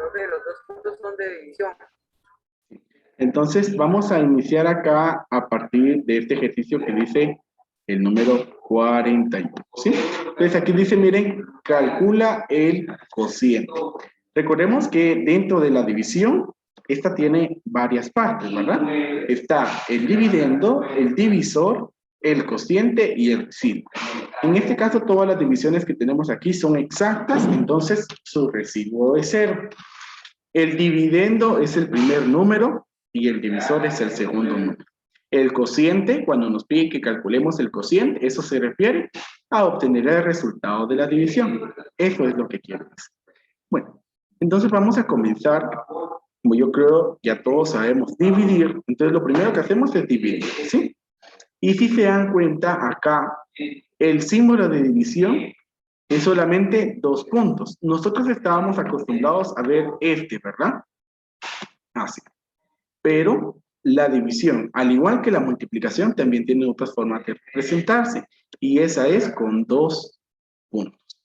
Profe, los dos puntos son de división. Entonces, vamos a iniciar acá a partir de este ejercicio que dice el número 41, ¿sí? Entonces, aquí dice, miren, calcula el cociente. Recordemos que dentro de la división, esta tiene varias partes, ¿verdad? Está el dividendo, el divisor, el cociente y el residuo. En este caso, todas las divisiones que tenemos aquí son exactas, entonces su residuo es 0. El dividendo es el primer número y el divisor es el segundo número. El cociente, cuando nos pide que calculemos el cociente, eso se refiere a obtener el resultado de la división. Eso es lo que quiero decir. Bueno, entonces vamos a comenzar, como yo creo ya todos sabemos, dividir. Entonces lo primero que hacemos es dividir, ¿sí? Y si se dan cuenta acá, el símbolo de división es solamente 2 puntos. Nosotros estábamos acostumbrados a ver este, ¿verdad? Así. Pero la división, al igual que la multiplicación, también tiene otras formas de representarse. Y esa es con 2 puntos.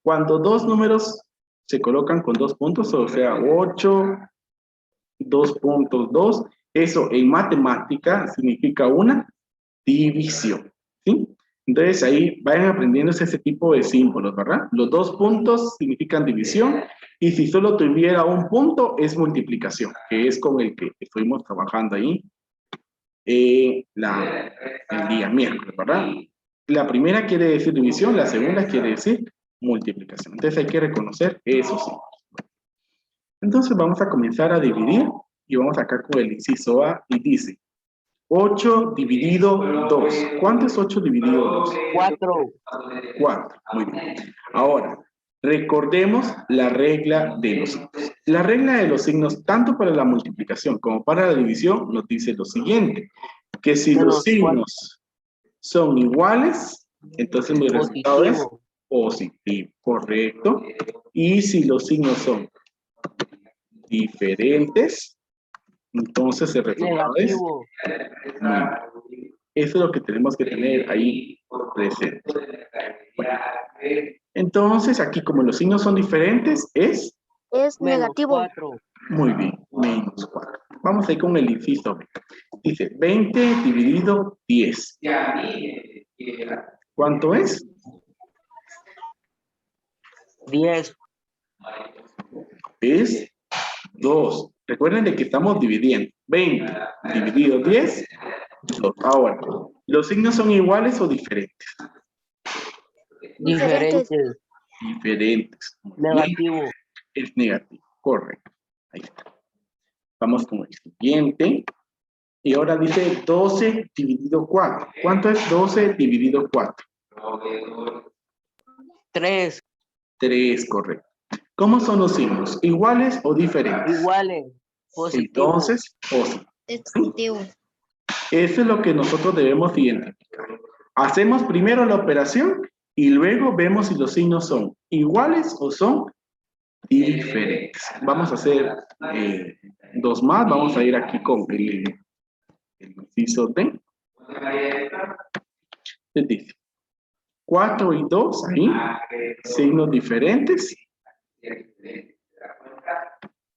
Cuando dos números se colocan con 2 puntos, o sea, 8, 2.2, eso en matemática significa una división, ¿sí? Entonces ahí vayan aprendiéndose ese tipo de símbolos, ¿verdad? Los 2 puntos significan división y si solo tuviera un punto es multiplicación, que es con el que estuvimos trabajando ahí el día miércoles, ¿verdad? La primera quiere decir división, la segunda quiere decir multiplicación. Entonces hay que reconocer esos símbolos. Entonces vamos a comenzar a dividir y vamos acá con el inciso A y dice 8 dividido 2. ¿Cuánto es 8 dividido 2? 4. 4. Muy bien. Ahora, recordemos la regla de los signos. La regla de los signos, tanto para la multiplicación como para la división, nos dice lo siguiente, que si los signos son iguales, entonces mi resultado es positivo, correcto. Y si los signos son diferentes, entonces el resultado es negativo. Eso es lo que tenemos que tener ahí presente. Bueno, entonces aquí como los signos son diferentes es negativo. 4. Muy bien, menos 4. Vamos a ir con el inciso B. Dice 20 dividido 10. ¿Cuánto es? 10. Es 2. Recuerden de que estamos dividiendo. 20 dividido 10, 2. Ahora, ¿los signos son iguales o diferentes? Diferentes. Diferentes. Negativo. Es negativo, correcto. Ahí está. Vamos con el siguiente. Y ahora dice 12 dividido 4. ¿Cuánto es 12 dividido 4? 3. 3, correcto. ¿Cómo son los signos? ¿Iguales o diferentes? Iguales. Positivo. Entonces, positivo. Es positivo. Eso es lo que nosotros debemos identificar. Hacemos primero la operación y luego vemos si los signos son iguales o son diferentes. Vamos a hacer 2 más. Vamos a ir aquí con el inciso D. Dice 4 y 2, ahí, signos diferentes.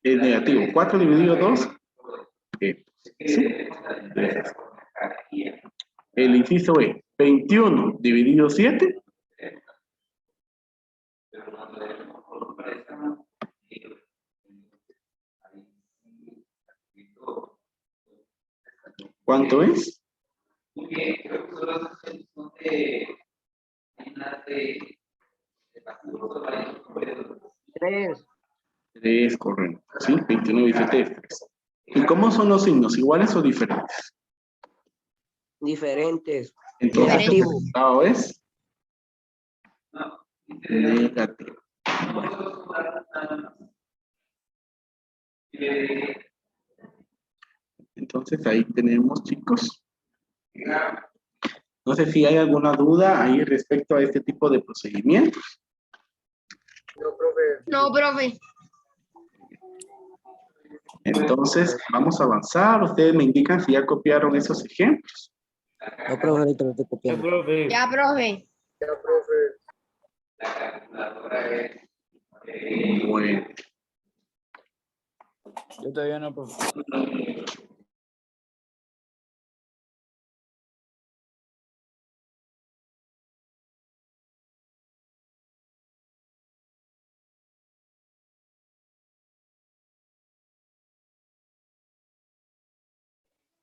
Es negativo. 4 dividido 2. ¿Sí? El inciso E. 21 dividido 7. ¿Cuánto es? 3. 3, correcto. ¿Sí? 21 dividido 7 es 3. ¿Y cómo son los signos? ¿Iguales o diferentes? Diferentes. Entonces Negativo. el resultado es negativo. Entonces ahí tenemos, chicos. No sé si hay alguna duda ahí respecto a este tipo de procedimientos. No, profe. No, profe. Entonces vamos a avanzar. Ustedes me indican si ya copiaron esos ejemplos. No, profe, ahorita lo estoy copiando. Ya, profe. Ya, profe. Bueno. Yo todavía no, profe.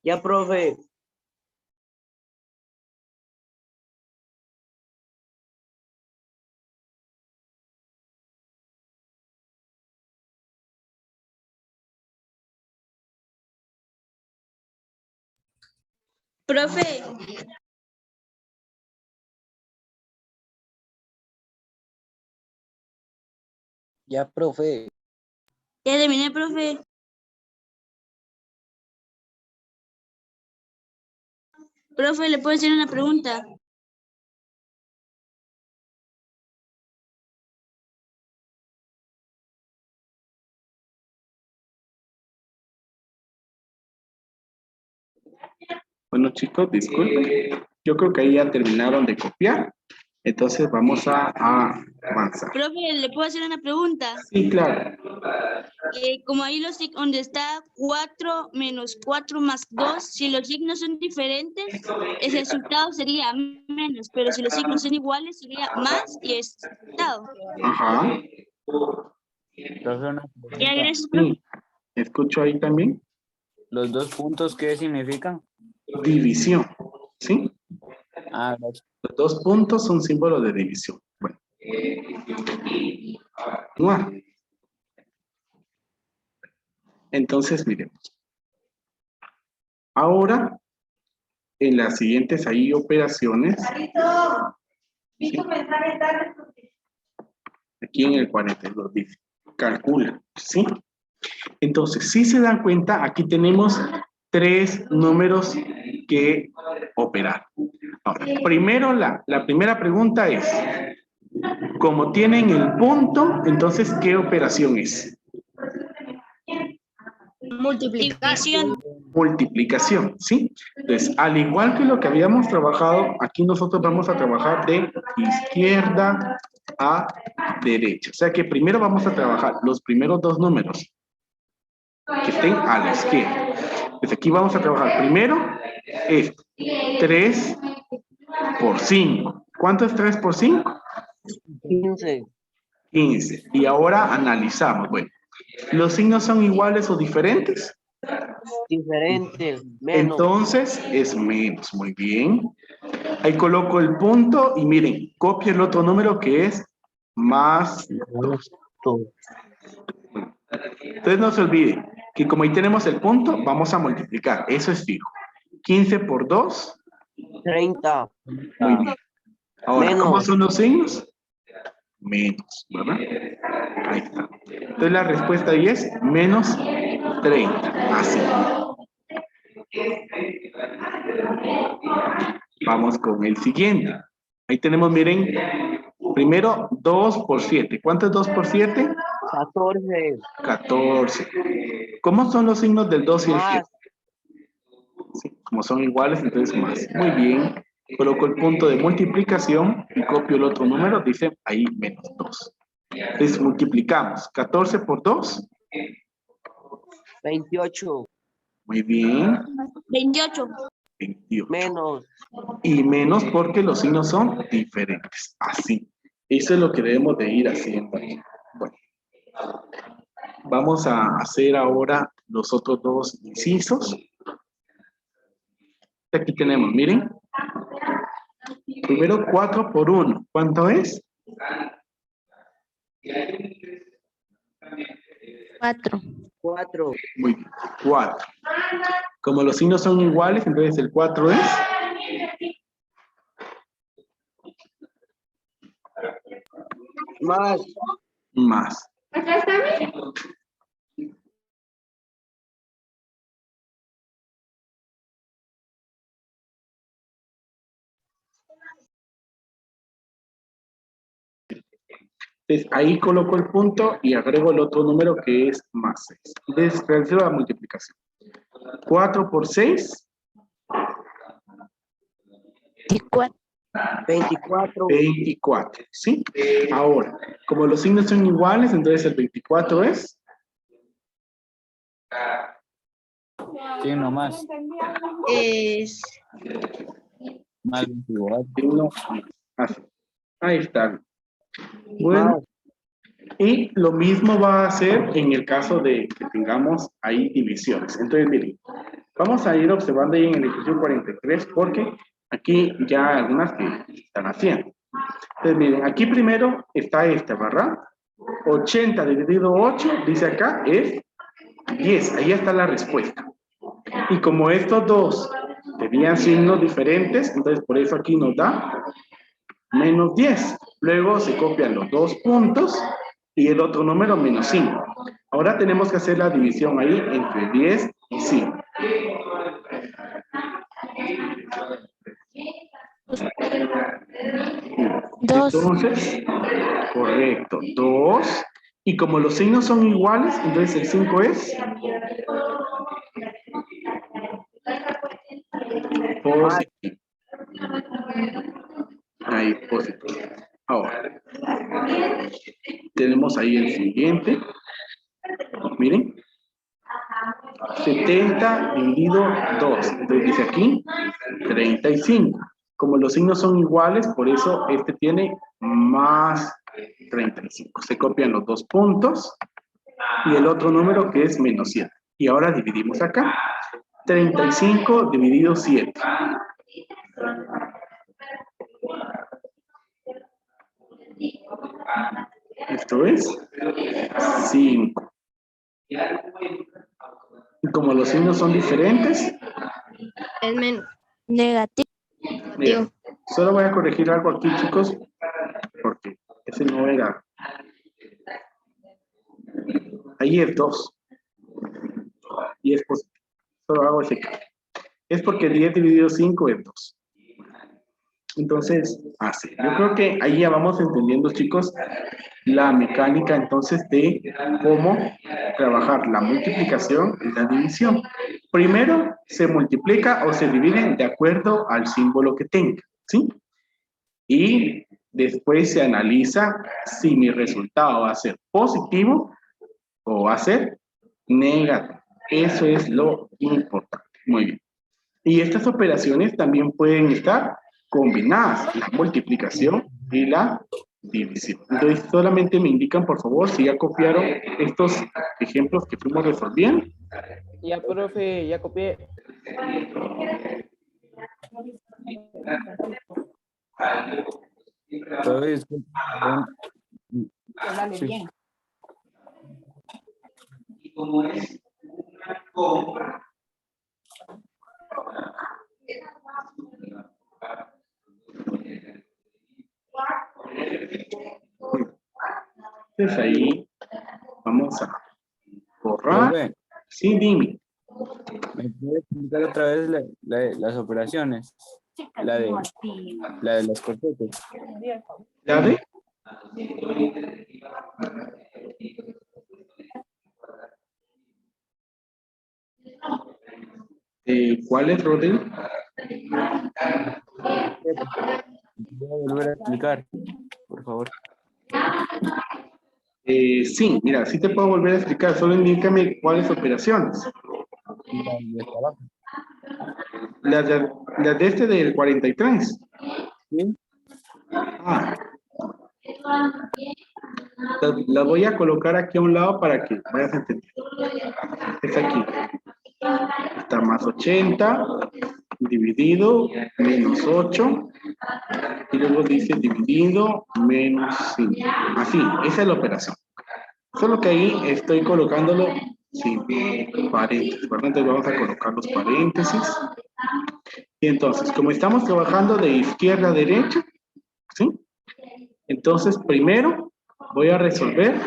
Ya, profe. Profe, Ya, profe. ya terminé, profe. Profe, ¿le puedo hacer una pregunta? Bueno, chicos, disculpen. Yo creo que ahí ya terminaron de copiar. Entonces vamos a avanzar. Profe, ¿le puedo hacer una pregunta? Sí, claro. Como ahí donde está 4 menos 4 más 2, si los signos son diferentes, el resultado sería menos, pero si los signos son iguales, sería más y el resultado. Ajá. Profe, una Ya, pregunta. gracias, profe. Sí. Escucho ahí también. ¿Los 2 puntos qué significan? División. ¿Sí? Ah, gracias. Los 2 puntos son símbolos de división. Bueno. Continúa. Entonces, miremos. Ahora, en las siguientes ahí operaciones. ¿Sí? Aquí en el 42 dice, calcula, ¿sí? Entonces, si se dan cuenta, aquí tenemos 3 números que operar. Ahora, primero, la primera pregunta es, como tienen el punto, entonces, ¿qué operación es? Multiplicar. División. Multiplicación, ¿sí? Entonces, al igual que lo que habíamos trabajado, aquí nosotros vamos a trabajar de izquierda a derecha. O sea que primero vamos a trabajar los primeros 2 números que estén a la izquierda. Pues aquí vamos a trabajar primero esto, 3 por 5. ¿Cuánto es 3 por 5? 15. 15. Y ahora analizamos. Bueno, ¿los signos son iguales o diferentes? Diferentes. Menos. Entonces es menos. Muy bien. Ahí coloco el punto y miren, copio el otro número que es más 2. Entonces no se olvide que como ahí tenemos el punto, vamos a multiplicar. Eso es fijo. 15 por 2. 30. Muy bien. Ahora, ¿cómo Menos. son los signos? Menos, ¿verdad? Ahí está. Entonces la respuesta ahí es menos 30. Así. Vamos con el siguiente. Ahí tenemos, miren, primero 2 por 7. ¿Cuánto es 2 por 7? 14. 14. ¿Cómo son los signos del 2 y el 7? Más. Sí, como son iguales, entonces más. Muy bien. Coloco el punto de multiplicación y copio el otro número, dice ahí menos 2. Entonces multiplicamos 14 por 2. 28. Muy bien. 28. 28. Menos. Y menos porque los signos son diferentes. Así. Eso es lo que debemos de ir haciendo aquí. Bueno. Vamos a hacer ahora los otros 2 incisos. Aquí tenemos, miren. Primero 4 por 1. ¿Cuánto es? 4. 4. Muy bien. 4. Como los signos son iguales, entonces el 4 es Más. más. Entonces ahí coloco el punto y agrego el otro número que es más 6. Entonces realizo la multiplicación. 4 por 6. 24. 24, ¿sí? Ahora, como los signos son iguales, entonces el 24 es Sí, no más. Es Más 24. Signo así. Ahí está. Bueno, y lo mismo va a hacer en el caso de que tengamos ahí divisiones. Entonces, miren, vamos a ir observando ahí en el ejercicio 43 porque aquí ya hay algunas que están haciendo. Entonces, miren, aquí primero está esta, ¿verdad? 80 dividido 8, dice acá, es 10. Ahí está la respuesta. Y como estos dos tenían signos diferentes, entonces por eso aquí nos da menos 10. Luego se copian los dos puntos y el otro número menos 5. Ahora tenemos que hacer la división ahí entre 10 y 5. dos. Entonces, correcto, 2. Y como los signos son iguales, entonces el 5 es positivo. Ahí, positivo. Ahora, tenemos ahí el siguiente. Miren. 70 dividido 2. Entonces dice aquí 35. Como los signos son iguales, por eso este tiene más 35. Se copian los dos puntos y el otro número que es menos 7. Y ahora dividimos acá. 35 dividido 7. Esto es 5. Y como los signos son diferentes, Es menos. Negativo. mira, solo voy a corregir algo aquí, chicos, porque ese no era. Ahí es 2. Y es positivo. Solo hago ese cambio. Es porque 10 dividido 5 es 2. Entonces, así. Yo creo que ahí ya vamos entendiendo, chicos, la mecánica entonces de cómo trabajar la multiplicación y la división. Primero se multiplica o se divide de acuerdo al símbolo que tenga, ¿sí? Y después se analiza si mi resultado va a ser positivo o va a ser negativo. Eso es lo importante. Muy bien. Y estas operaciones también pueden estar combinadas, la multiplicación y la división. Entonces, solamente me indican, por favor, si ya copiaron estos ejemplos que fuimos resolviendo. Ya, profe, ya copié. Entonces, Dale sí. bien. Entonces, ahí vamos a borrar. Profe, Sí, dime. ¿me puede explicar otra vez las operaciones? La de las corchetes. ¿Ya ve? ¿Cuál es, Rodrigo? Voy a volver a explicar, por favor. Sí, mira, sí te puedo volver a explicar, solo indícame cuáles operaciones. Y hasta abajo. Las de este del 43. ¿Sí? Ah. Las voy a colocar aquí a un lado para que vayas a entender. Es aquí. Está más 80 dividido menos 8 y luego dice dividido menos 5. Así, esa es la operación. Solo que ahí estoy colocándolo sin paréntesis, ¿verdad? Entonces vamos a colocar los paréntesis. Y entonces, como estamos trabajando de izquierda a derecha, ¿sí? Entonces, primero voy a resolver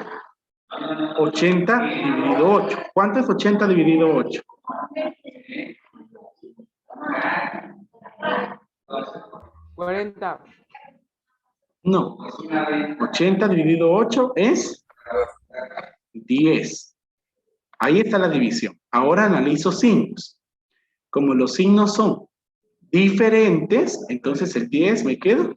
80 dividido 8. ¿Cuánto es 80 dividido 8? 40. No. 80 dividido 8 es 10. Ahí está la división. Ahora analizo signos. Como los signos son diferentes, entonces el 10 me queda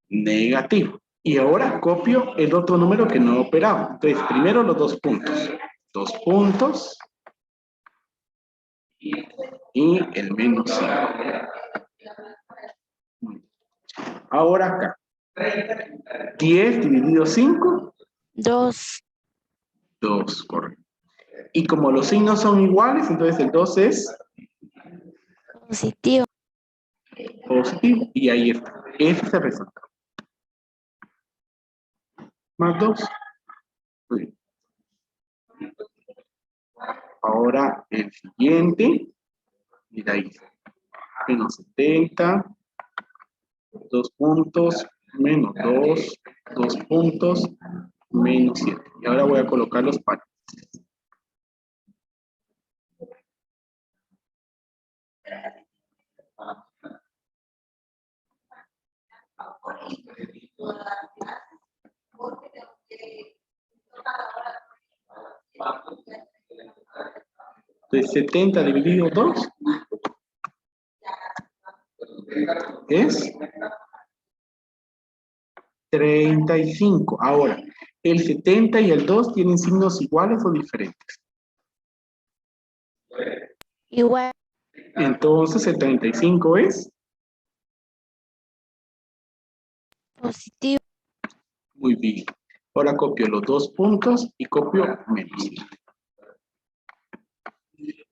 negativo. Y ahora copio el otro número que no he operado. Entonces, primero los dos puntos. 2 puntos y el menos 5. Ahora acá. 10 dividido 5, 2. 2, correcto. Y como los signos son iguales, entonces el 2 es Positivo. positivo. Y ahí está. Ese es el resultado. Más 2. Muy bien. Ahora el siguiente. Mira ahí. Menos 70. 2 puntos. Menos 2. 2 puntos. Menos 7. Y ahora voy a colocar los pares. Entonces 70 dividido 2 es 35. Ahora, ¿el 70 y el 2 tienen signos iguales o diferentes? Igual. Entonces el 35 es Positivo. muy bien. Ahora copio los 2 puntos y copio menos 7.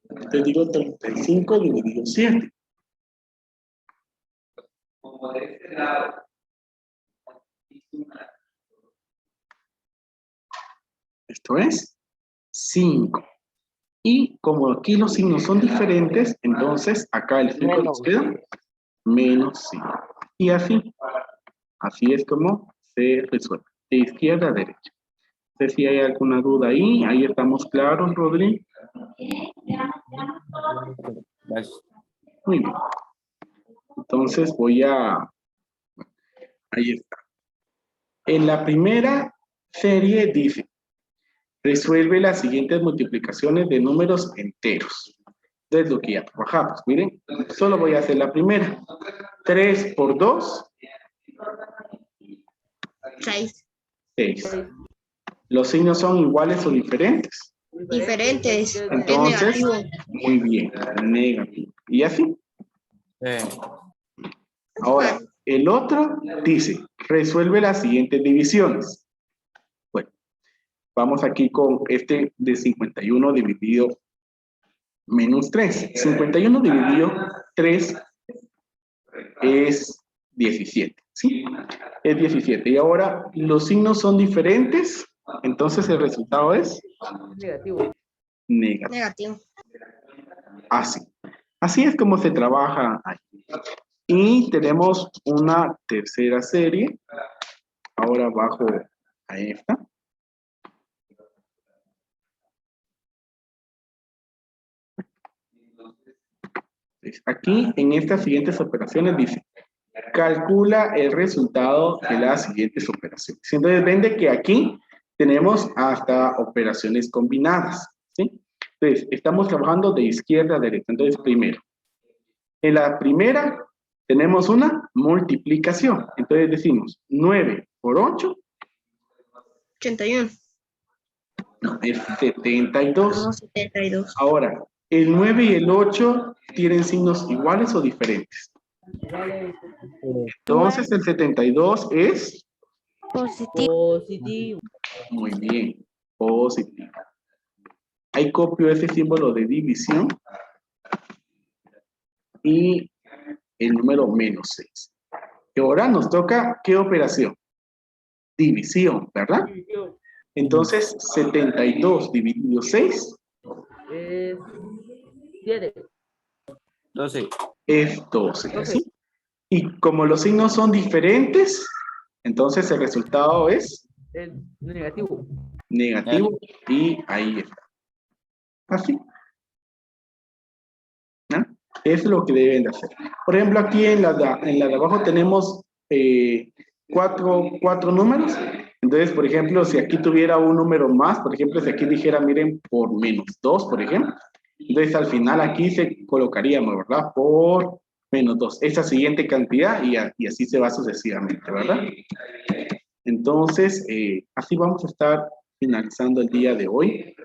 Entonces digo 35 dividido 7. Esto es 5. Y como aquí los signos son diferentes, entonces acá el 5 nos queda menos 5. Y así es como se resuelve. De izquierda a derecha. No sé si hay alguna duda ahí. Ahí estamos claros, Rodri. Gracias. Muy bien. Entonces voy a... Ahí está. En la primera serie dice, resuelve las siguientes multiplicaciones de números enteros. Entonces lo que ya trabajamos, miren, solo voy a hacer la primera. 3 por 2, 6. 6. ¿Los signos son iguales o diferentes? Diferentes. Entonces, muy bien, negativo. Y así. Ahora, el otro dice, resuelve las siguientes divisiones. Bueno, vamos aquí con este de 51 dividido menos 3. 51 dividido 3 es 17, ¿sí? Es 17. Y ahora los signos son diferentes, entonces el resultado es Negativo. negativo. Negativo. Así. Así es como se trabaja ahí. Y tenemos una tercera serie. Ahora bajo a esta. Aquí en estas siguientes operaciones dice, calcula el resultado de las siguientes operaciones. Entonces ven de que aquí tenemos hasta operaciones combinadas, ¿sí? Entonces estamos trabajando de izquierda a derecha. Entonces primero, en la primera tenemos una multiplicación. Entonces decimos 9 por 8. 81. No, es 72. No, 72. Ahora, ¿el 9 y el 8 tienen signos iguales o diferentes? Entonces el 72 es Positivo. Positivo. muy bien, positivo. Ahí copio ese símbolo de división y el número menos 6. Y ahora nos toca, ¿qué operación? División, ¿verdad? Entonces, 72 dividido 6 Es 7. 12. es 12, ¿sí? Y como los signos son diferentes, entonces el resultado es Es negativo. negativo y ahí está. Así. ¿No? Es lo que deben de hacer. Por ejemplo, aquí en la de abajo tenemos cuatro números. Entonces, por ejemplo, si aquí tuviera un número más, por ejemplo, si aquí dijera, miren, por menos 2, por ejemplo, entonces al final aquí se colocaríamos, ¿verdad? Por menos 2, esa siguiente cantidad y así se va sucesivamente, ¿verdad? Entonces, así vamos a estar finalizando el día de hoy.